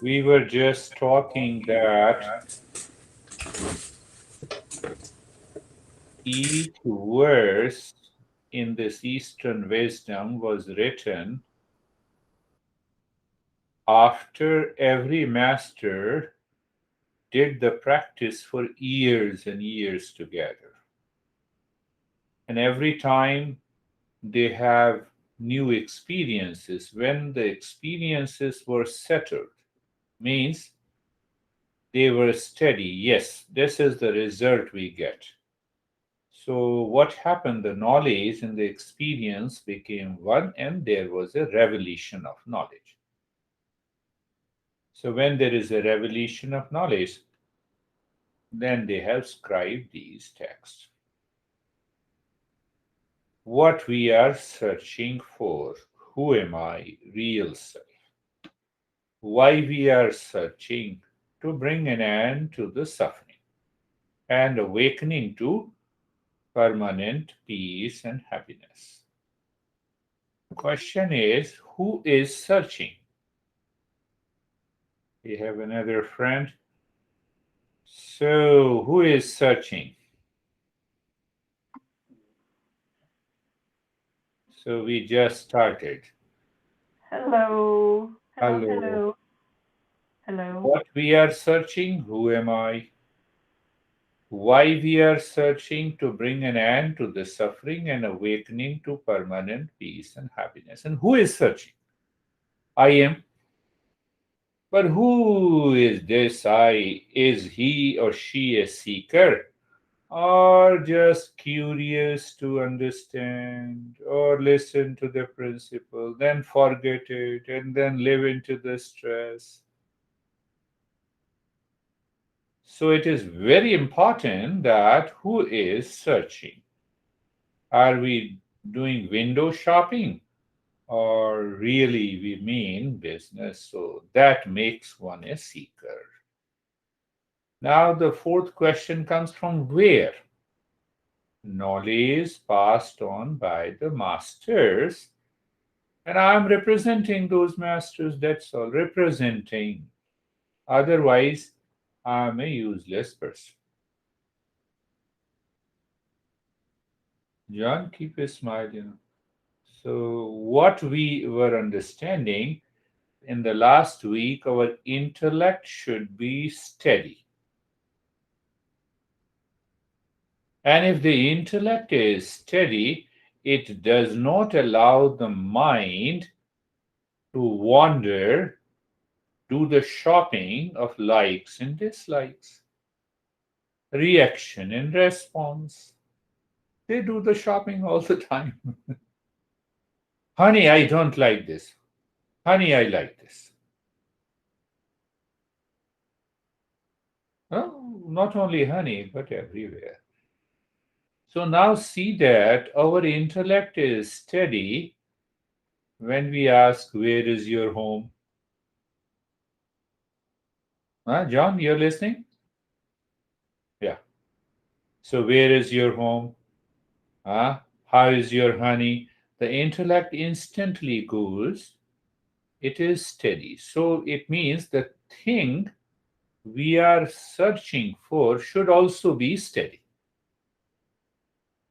We were just talking that each verse in this Eastern wisdom was written after every master did the practice for years and years together. And every time they have new experiences, when the experiences were settled, means they were steady. Yes, this is the result we get. So, what happened? The knowledge and the experience became one, and there was a revelation of knowledge. So, when there is a revelation of knowledge, then they have scribed these texts. What we are searching for, who am I, real self? Why we are searching? To bring an end to the suffering and awakening to permanent peace and happiness. The question is, who is searching? We have another friend. So, who is searching? So, we just started. Hello. Hello, Hello. hello. Hello. What we are searching? Who am I? Why we are searching? To bring an end to the suffering and awakening to permanent peace and happiness. And who is searching? I am. But who is this I? Is he or she a seeker? Or just curious to understand or listen to the principle, then forget it, and then live into the stress? So it is very important that who is searching. Are we doing window shopping? Or really we mean business? So that makes one a seeker. Now the fourth question comes from where? Knowledge passed on by the masters, and I'm representing those masters, that's all. Representing. Otherwise, I'm a useless person. John, keep a smile. So, what we were understanding in the last week, our intellect should be steady. And if the intellect is steady, it does not allow the mind to wander, do the shopping of likes and dislikes, reaction and response. They do the shopping all the time. Honey, I don't like this. Honey, I like this. Oh, not only honey, but everywhere. So now see that our intellect is steady when we ask, where is your home? John, you're listening? Yeah. So where is your home? How is your honey? The intellect instantly goes, it is steady. So it means the thing we are searching for should also be steady.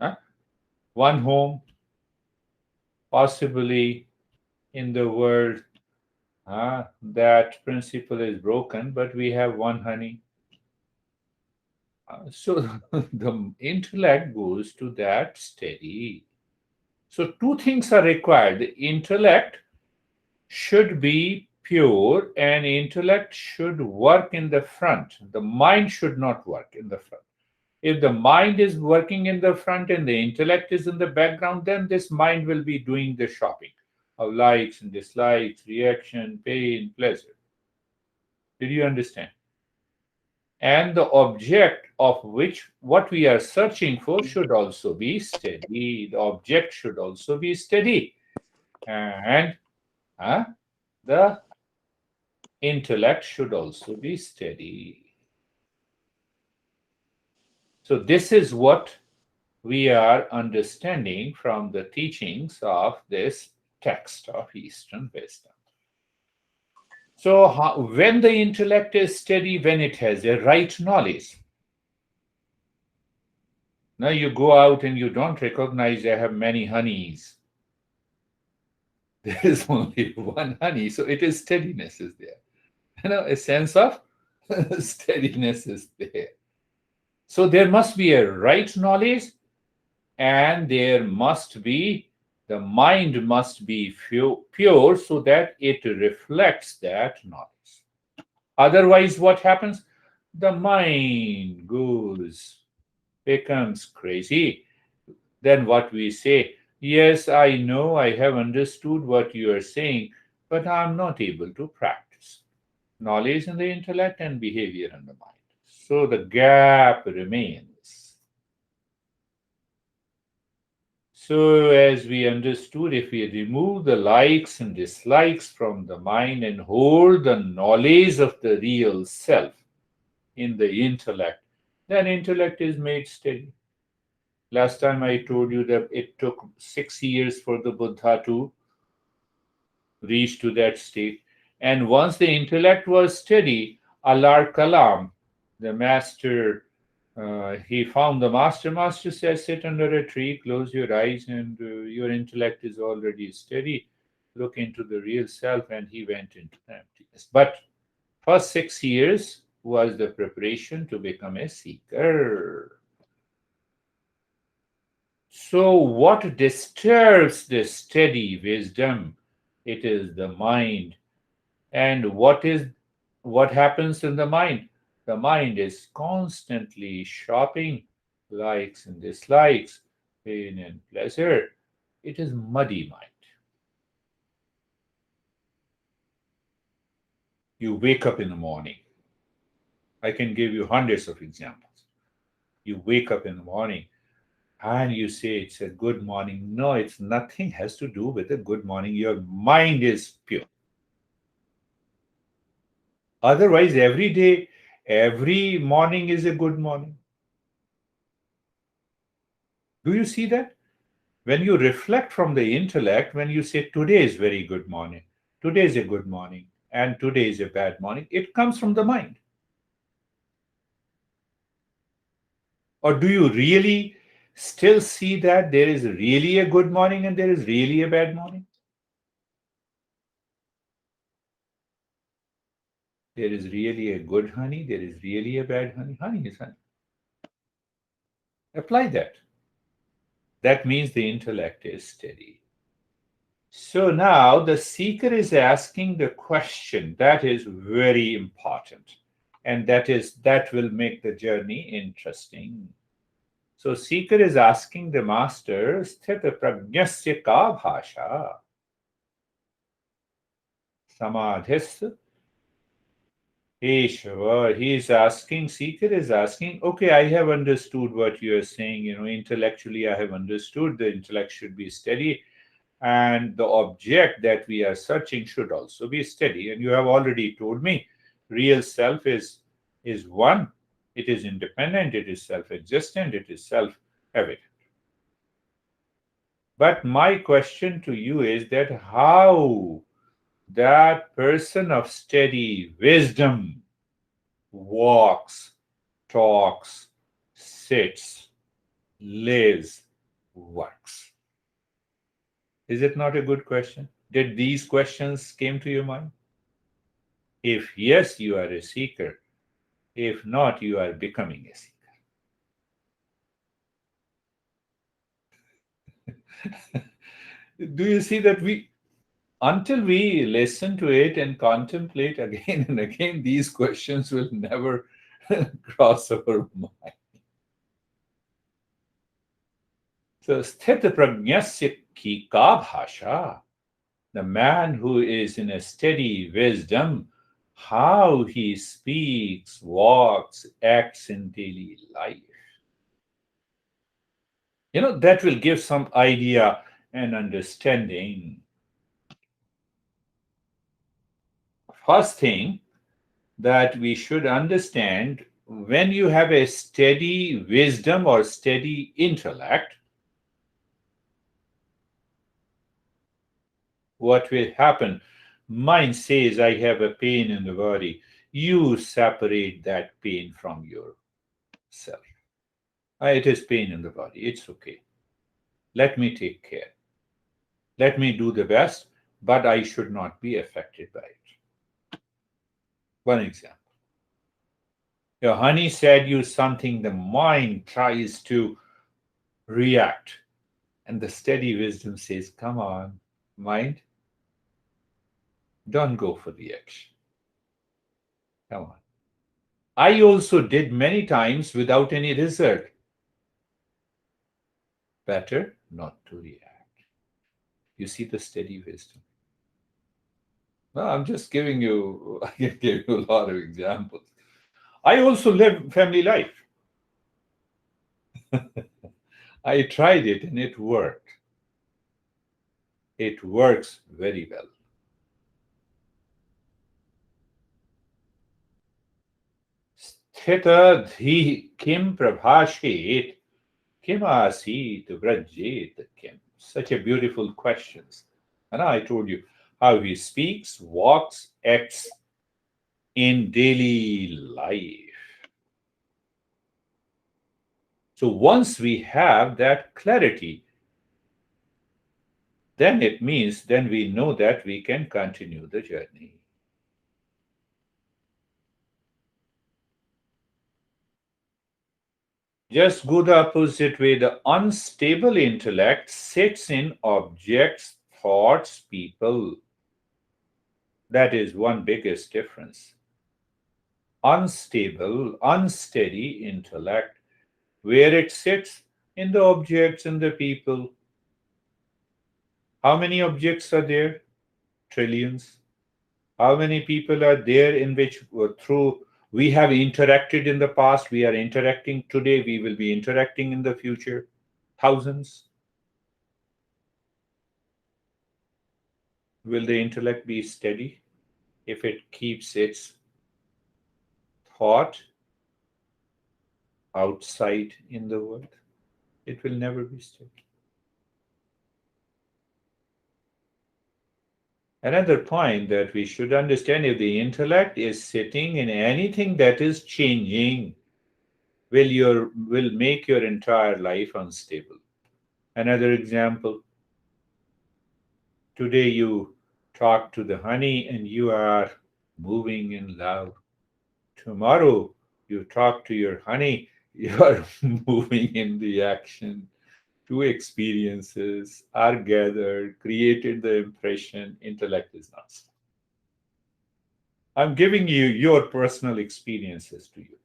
Huh? One home, possibly in the world, that principle is broken, but we have one honey. So the intellect goes to that steady. So two things are required. The intellect should be pure and intellect should work in the front. The mind should not work in the front. If the mind is working in the front and the intellect is in the background, then this mind will be doing the shopping of likes and dislikes, reaction, pain, pleasure. Did you understand? And the object of which what we are searching for should also be steady. The object should also be steady. And the intellect should also be steady. So, this is what we are understanding from the teachings of this text of Eastern wisdom. So, when the intellect is steady, when it has a right knowledge. Now you go out and you don't recognize I have many honeys. There is only one honey, so it is steadiness is there. A sense of steadiness is there. So there must be a right knowledge, and the mind must be pure so that it reflects that knowledge. Otherwise, what happens? The mind becomes crazy. Then what we say, yes, I know, I have understood what you are saying, but I'm not able to practice. Knowledge in the intellect and behavior in the mind. So the gap remains. So, as we understood, if we remove the likes and dislikes from the mind and hold the knowledge of the real self in the intellect, then intellect is made steady. Last time I told you that it took 6 years for the Buddha to reach to that state. And once the intellect was steady, Allah Kalam, the master, he found the master. Master said, sit under a tree, close your eyes, and your intellect is already steady. Look into the real self, and he went into emptiness. But first 6 years was the preparation to become a seeker. So, what disturbs this steady wisdom? It is the mind. And what happens in the mind? The mind is constantly shopping likes and dislikes, pain and pleasure. It is muddy mind. You wake up in the morning. I can give you hundreds of examples. You wake up in the morning and you say it's a good morning. No, it's nothing has to do with a good morning. Your mind is pure. Otherwise, every day, every morning is a good morning. Do you see that? When you reflect from the intellect, when you say today is very good morning, today is a good morning, and today is a bad morning, it comes from the mind. Or do you really still see that there is really a good morning and there is really a bad morning? There is really a good honey, there is really a bad honey. Honey is honey. Apply that. That means the intellect is steady. So now the seeker is asking the question that is very important, and that will make the journey interesting. So seeker is asking the master, Sthita prajnasya ka bhasha? Samadhis Eshava. He is asking, seeker is asking, okay, I have understood what you are saying. Intellectually, I have understood the intellect should be steady, and the object that we are searching should also be steady. And you have already told me real self is one, it is independent, it is self-existent, it is self-evident. But my question to you is that how that person of steady wisdom walks, talks, sits, lives, works. Is it not a good question? Did these questions came to your mind? If yes, you are a seeker. If not, you are becoming a seeker. Do you see that until we listen to it and contemplate again and again, these questions will never cross our mind. So, sthita prajnasya ki ka bhasha? The man who is in a steady wisdom, how he speaks, walks, acts in daily life. That will give some idea and understanding. First thing that we should understand, when you have a steady wisdom or steady intellect, what will happen? Mind says, I have a pain in the body. You separate that pain from yourself. It is pain in the body. It's okay. Let me take care. Let me do the best, but I should not be affected by it. One example. Your honey said you something, the mind tries to react. And the steady wisdom says, come on, mind, don't go for the action. Come on. I also did many times without any result. Better not to react. You see the steady wisdom. Well, I'm just giving you, I can give you a lot of examples. I also live family life. I tried it and it worked. It works very well. Sthita dhi kim prabhashet kim asit vrajet kim. Such a beautiful questions. And I told you how he speaks, walks, acts in daily life. So once we have that clarity, then it means then we know that we can continue the journey. Just go the opposite way. The unstable intellect sits in objects, thoughts, people. That is one biggest difference. Unstable, unsteady intellect, where it sits in the objects and the people. How many objects are there? Trillions. How many people are there in which through we have interacted in the past, we are interacting today, we will be interacting in the future? Thousands. Will the intellect be steady if it keeps its thought outside in the world? It will never be steady. Another point that we should understand, if the intellect is sitting in anything that is changing, will make your entire life unstable. Another example, today you talk to the honey and you are moving in love. Tomorrow you talk to your honey, you are moving in the action. Two experiences are gathered, created the impression, intellect is not. I'm giving you your personal experiences to you.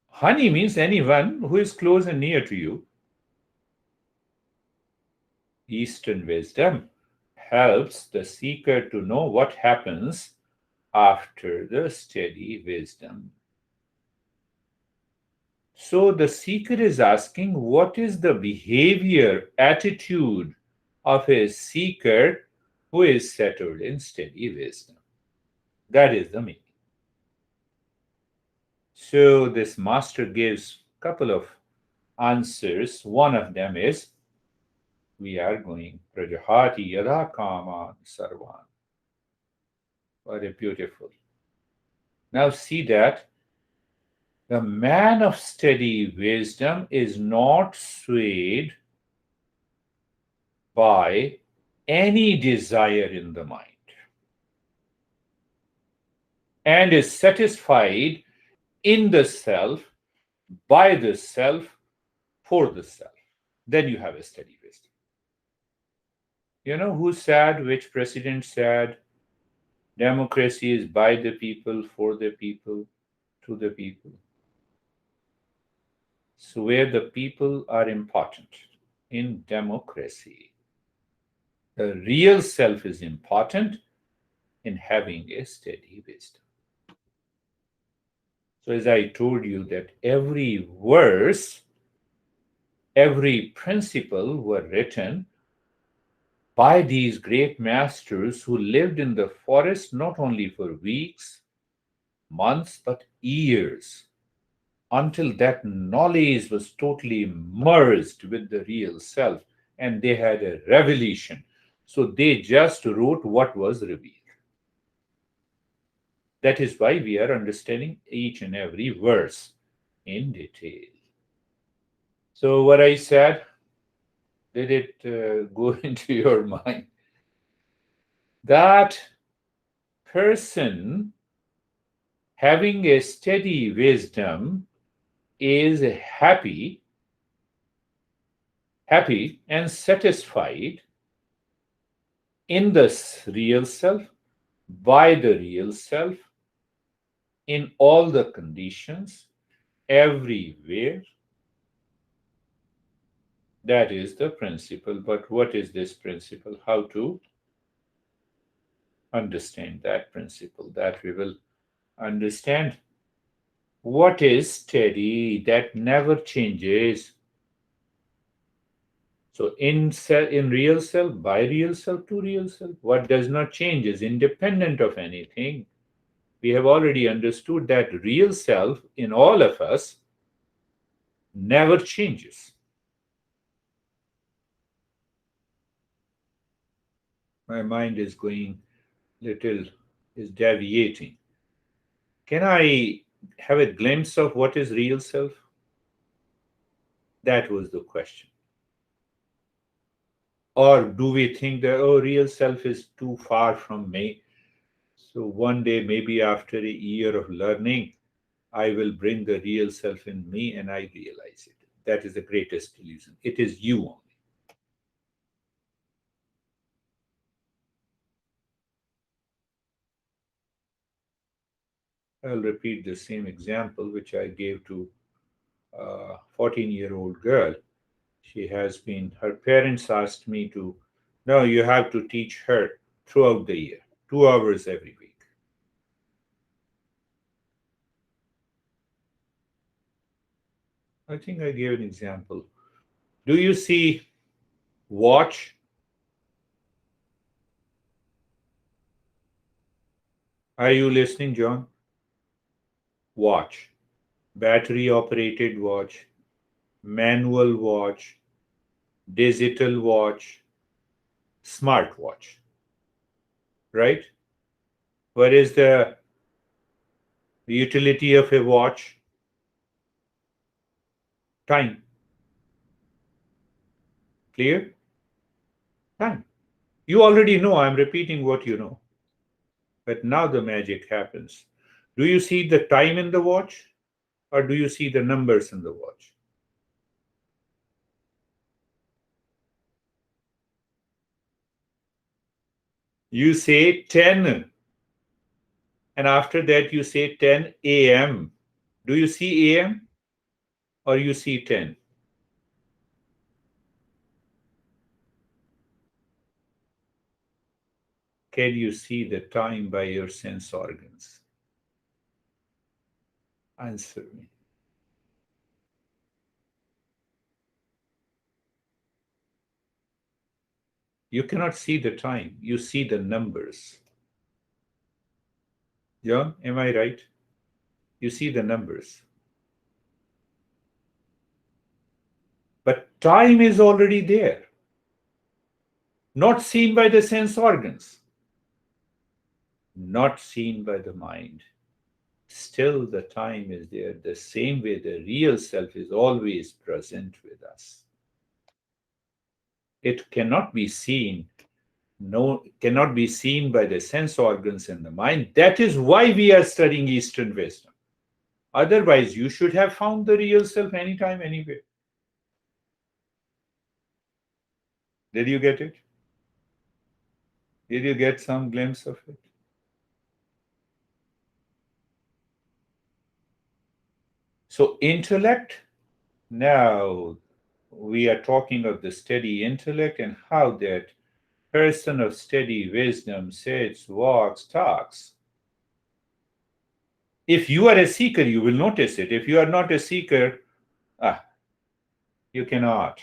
Honey means anyone who is close and near to you. Eastern wisdom helps the seeker to know what happens after the steady wisdom. So the seeker is asking, what is the behavior, attitude of a seeker who is settled in steady wisdom? That is the meaning. So this master gives a couple of answers. One of them is, we are going Prajahati Yada Kaman Sarvan. Very beautiful. Now see that the man of steady wisdom is not swayed by any desire in the mind and is satisfied in the self, by the self, for the self. Then you have a steady wisdom. You know who said, which president said, democracy is by the people, for the people, to the people? So, where the people are important in democracy, the real self is important in having a steady wisdom. So, as I told you, that every verse, every principle were written by these great masters who lived in the forest not only for weeks, months, but years, until that knowledge was totally merged with the real self and they had a revelation. So they just wrote what was revealed. That is why we are understanding each and every verse in detail. So, what I said, did it go into your mind? That person having a steady wisdom is happy and satisfied in the real self, by the real self, in all the conditions, everywhere. That is the principle. But what is this principle? How to understand that principle? That we will understand. What is steady, that never changes? So in real self, by real self, to real self, what does not change is independent of anything. We have already understood that real self in all of us never changes. My mind is going little, is deviating. Can I have a glimpse of what is real self? That was the question. Or do we think that, oh, real self is too far from me? So one day, maybe after a year of learning, I will bring the real self in me and I realize it. That is the greatest illusion. It is you only. I'll repeat the same example which I gave to a 14-year-old girl. Her parents asked me to, no, you have to teach her throughout the year, 2 hours every week. I think I gave an example. Do you see watch? Are you listening, John? Watch. Battery operated watch, manual watch, digital watch, smartwatch. Right? What is the utility of a watch? Time. Clear? Time. You already know, I'm repeating what you know. But now the magic happens. Do you see the time in the watch or do you see the numbers in the watch? You say 10 and after that you say 10 a.m. Do you see a.m. or you see 10? Can you see the time by your sense organs? Answer me. You cannot see the time, you see the numbers. John, am I right? You see the numbers. But time is already there, not seen by the sense organs, not seen by the mind. Still, the time is there, the same way the real self is always present with us. It cannot be seen, no, cannot be seen by the sense organs and the mind. That is why we are studying Eastern wisdom. Otherwise, you should have found the real self anytime, anywhere. Did you get it? Did you get some glimpse of it? So, intellect, now we are talking of the steady intellect and how that person of steady wisdom sits, walks, talks. If you are a seeker, you will notice it. If you are not a seeker, you cannot.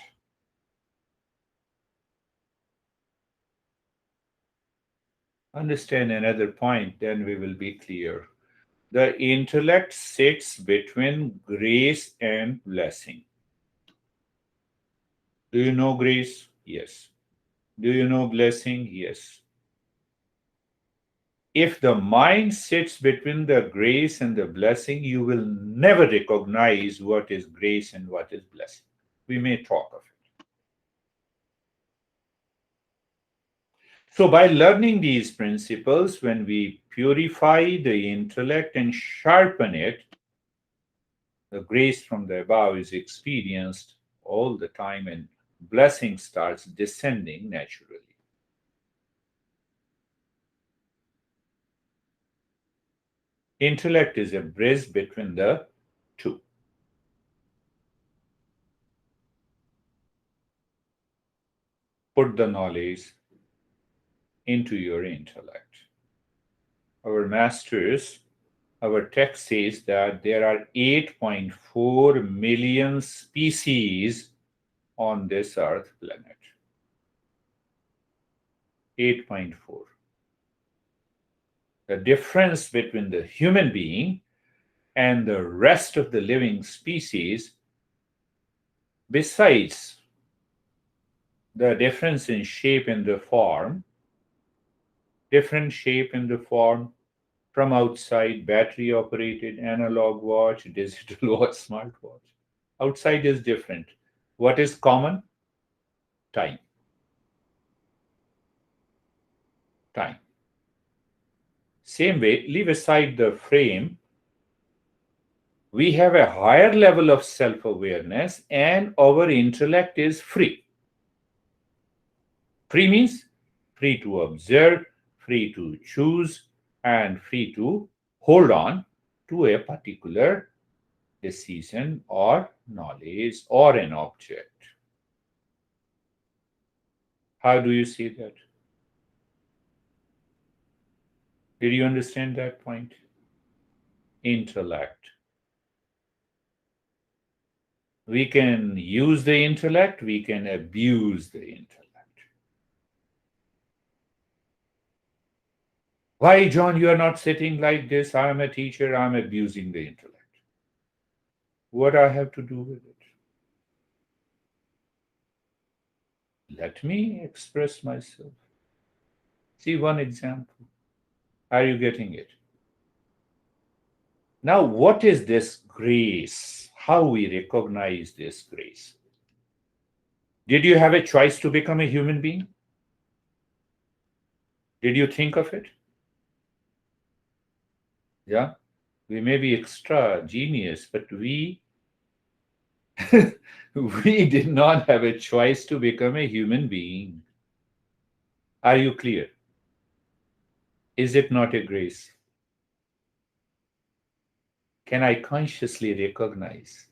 Understand another point, then we will be clear. The intellect sits between grace and blessing. Do you know grace? Yes. Do you know blessing? Yes. If the mind sits between the grace and the blessing, you will never recognize what is grace and what is blessing. We may talk of it. So, by learning these principles, when we purify the intellect and sharpen it, the grace from the above is experienced all the time and blessing starts descending naturally. Intellect is a bridge between the two. Put the knowledge into your intellect. Our masters, our text says that there are 8.4 million species on this earth planet. 8.4. The difference between the human being and the rest of the living species, besides the difference in shape and the form, different shape and the form from outside, battery operated, analog watch, digital watch, smartwatch. Outside is different. What is common? Time. Time. Same way, leave aside the frame, we have a higher level of self awareness and our intellect is free. Free means free to observe, free to choose, and free to hold on to a particular decision or knowledge or an object. How do you see that? Did you understand that point? Intellect. We can use the intellect, we can abuse the intellect. Why, John, you are not sitting like this? I am a teacher, I am abusing the intellect. What I have to do with it? Let me express myself. See one example. Are you getting it? Now, what is this grace? How we recognize this grace? Did you have a choice to become a human being? Did you think of it? Yeah, we may be extra genius, but we we did not have a choice to become a human being. Are you clear? Is it not a grace? Can I consciously recognize?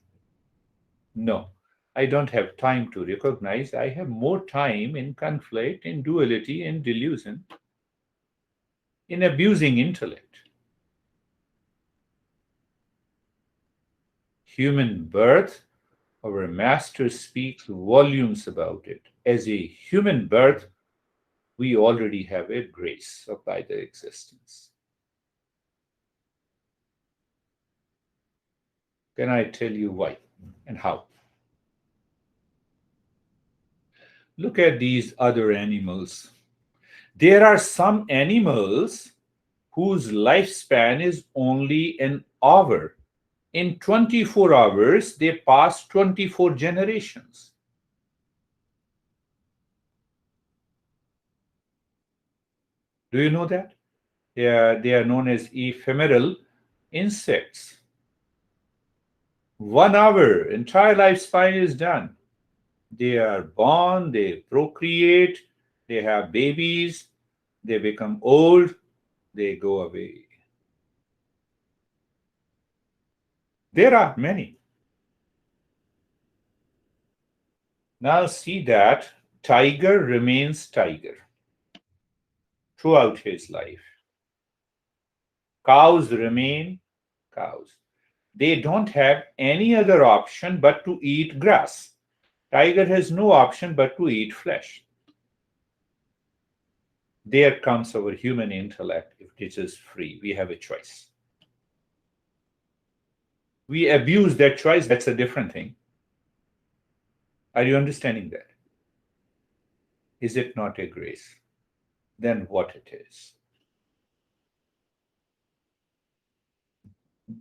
No, I don't have time to recognize. I have more time in conflict, in duality, in delusion, in abusing intellect. Human birth, our master speaks volumes about it. As a human birth, we already have a grace of by the existence. Can I tell you why and how? Look at these other animals. There are some animals whose lifespan is only an hour. In 24 hours, they pass 24 generations. Do you know that? They are known as ephemeral insects. 1 hour, entire lifespan is done. They are born, they procreate, they have babies, they become old, they go away. There are many. Now see that tiger remains tiger throughout his life. Cows remain cows. They don't have any other option but to eat grass. Tiger has no option but to eat flesh. There comes our human intellect. If it is free, we have a choice. We abuse that choice, that's a different thing. Are you understanding that? Is it not a grace? Then what it is?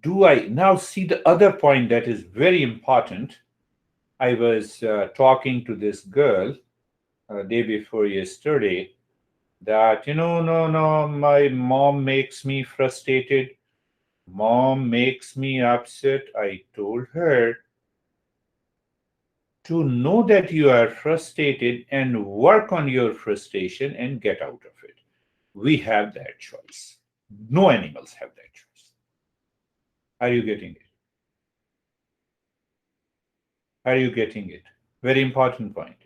Do I now see the other point that is very important? I was talking to this girl day before yesterday that, no, my mom makes me frustrated. Mom makes me upset. I told her to know that you are frustrated and work on your frustration and get out of it. We have that choice. No animals have that choice. Are you getting it? Are you getting it? Very important point.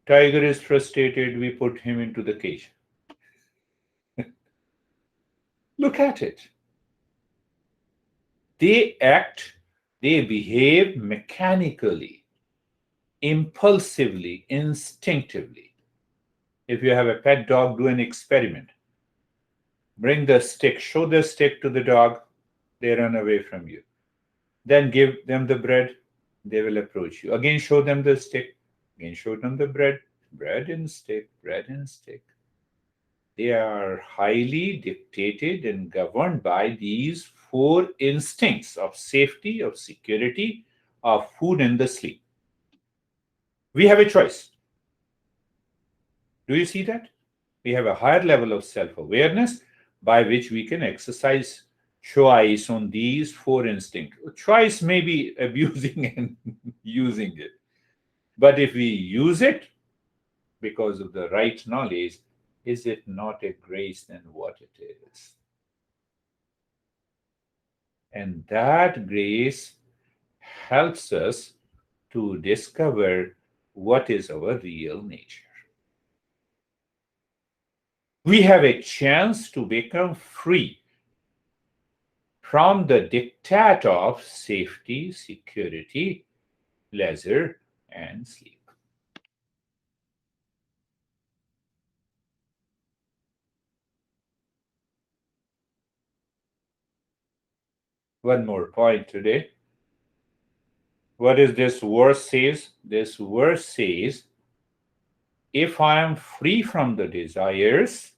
Tiger is frustrated, we put him into the cage. Look at it. They act, they behave mechanically, impulsively, instinctively. If you have a pet dog, do an experiment. Bring the stick, show the stick to the dog, they run away from you. Then give them the bread, they will approach you. Again, show them the stick, again, show them the bread, bread and stick, bread and stick. They are highly dictated and governed by these four instincts of safety, of security, of food, and the sleep. We have a choice. Do you see that? We have a higher level of self awareness by which we can exercise choice on these four instincts. Choice may be abusing and using it. But if we use it because of the right knowledge, is it not a grace then what it is? And that grace helps us to discover what is our real nature. We have a chance to become free from the diktat of safety, security, leisure, and sleep. One more point today. What is this verse says? This verse says, if I am free from the desires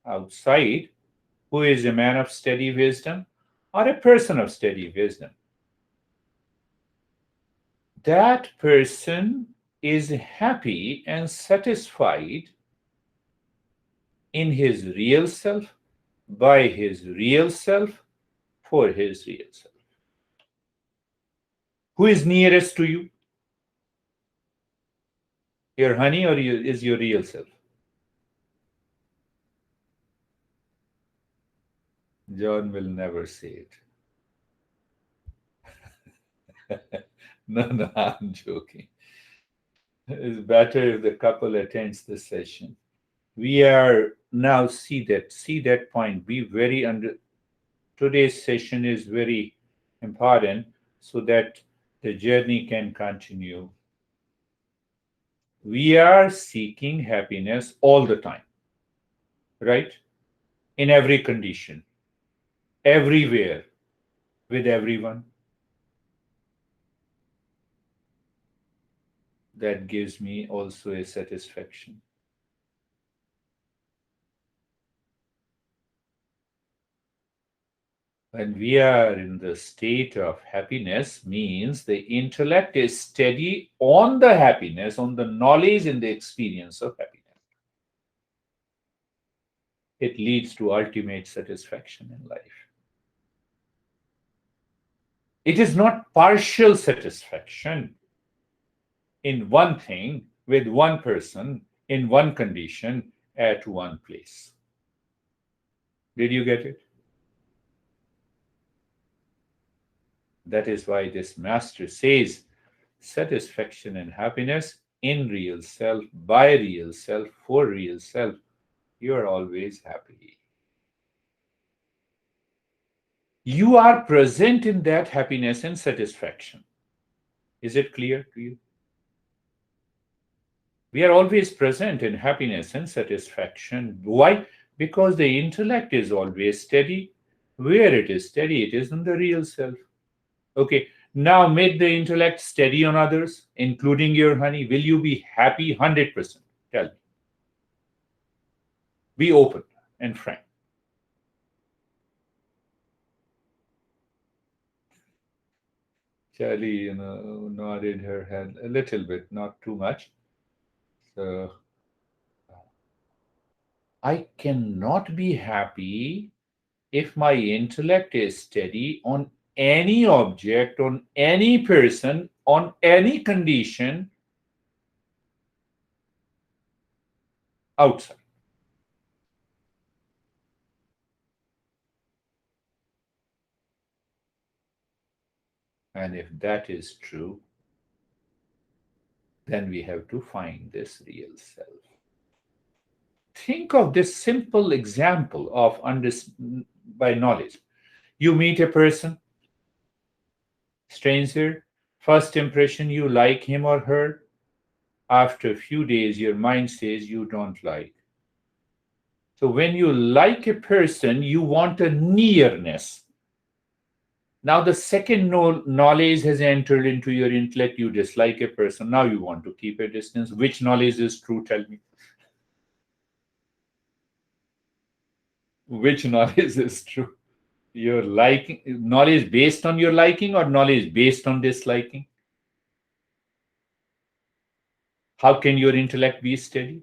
outside, who is a man of steady wisdom or a person of steady wisdom? That person is happy and satisfied in his real self, by his real self, for his real self. Who is nearest to you? Your honey or is your real self? John will never say it. No, I'm joking. It's better if the couple attends the session. We are now see that point. Be very under. Today's session is very important so that the journey can continue. We are seeking happiness all the time, right? In every condition, everywhere, with everyone. That gives me also a satisfaction. When we are in the state of happiness, means the intellect is steady on the happiness, on the knowledge and the experience of happiness. It leads to ultimate satisfaction in life. It is not partial satisfaction in one thing, with one person, in one condition, at one place. Did you get it? That is why this master says satisfaction and happiness in real self, by real self, for real self. You are always happy. You are present in that happiness and satisfaction. Is it clear to you? We are always present in happiness and satisfaction. Why? Because the intellect is always steady. Where it is steady, it is in the real self. Okay, Now make the intellect steady on others, including your honey. Will you be happy 100%? Tell me. Be open and frank. Charlie, nodded her head a little bit, not too much. So I cannot be happy if my intellect is steady on any object, on any person, on any condition outside. And if that is true, then we have to find this real self. Think of this simple example of by knowledge. You meet a person, stranger, first impression you like him or her. After a few days, your mind says you don't like. So when you like a person, you want a nearness. Now the second knowledge has entered into your intellect. You dislike a person. Now you want to keep a distance. Which knowledge is true? Tell me. Which knowledge is true? Your liking knowledge based on your liking or knowledge based on disliking? How can your intellect be steady?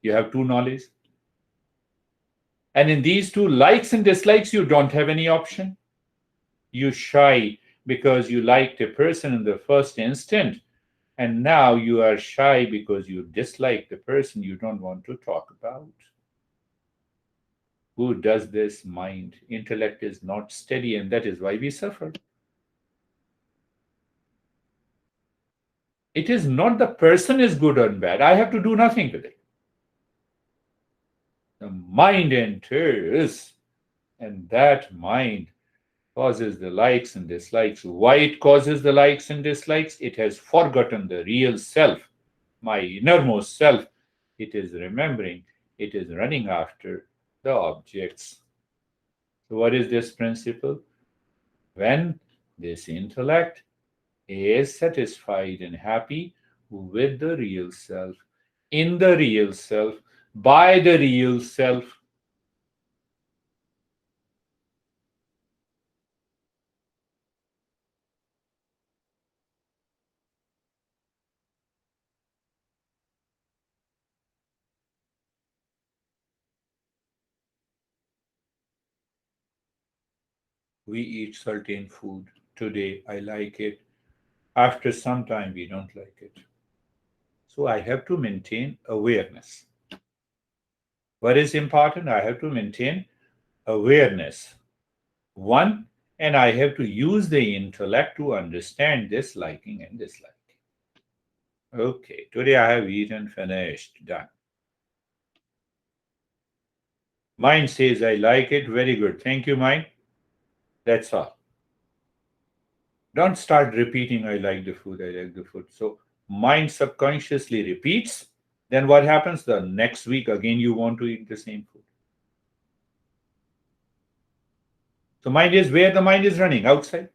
You have two knowledge. And in these two likes and dislikes, you don't have any option. You shy because you liked a person in the first instant, and now you are shy because you dislike the person you don't want to talk about. Who does this? Mind. Intellect is not steady, and that is why we suffer. It is not the person is good or bad. I have to do nothing with it. The mind enters, and that mind causes the likes and dislikes. Why it causes the likes and dislikes? It has forgotten the real self, my innermost self. It is remembering, it is running after the objects. So, what is this principle? When this intellect is satisfied and happy with the real self, in the real self, by the real self, we eat certain food. Today, I like it. After some time, we don't like it. So, I have to maintain awareness. What is important? I have to maintain awareness. One, and I have to use the intellect to understand this liking and disliking. Okay, today I have eaten, finished, done. Mind says I like it, very good. Thank you, mind. That's all. Don't start repeating I like the food, I like the food. So mind subconsciously repeats. Then what happens? The next week again you want to eat the same food. So mind is where the mind is running outside.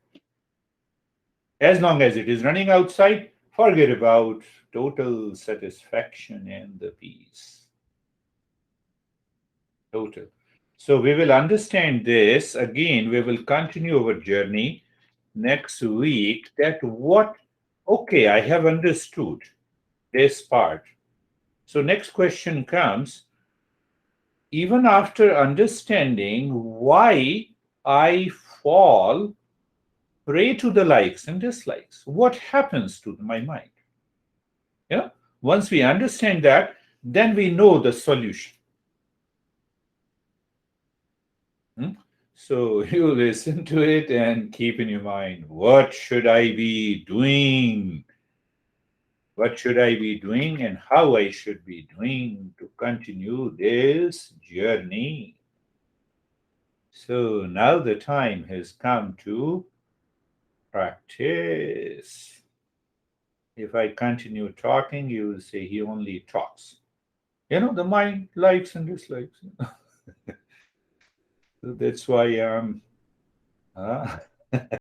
As long as it is running outside, forget about total satisfaction and the peace. Total. So we will understand this again. We will continue our journey next week. That what, okay, I have understood this part. So next question comes, even after understanding why I fall prey to the likes and dislikes, what happens to my mind? Yeah. Once we understand that, then we know the solution. Hmm? So you listen to it and keep in your mind, what should I be doing? What should I be doing and how I should be doing to continue this journey? So now the time has come to practice. If I continue talking, you will say he only talks. The mind likes and dislikes. So that's why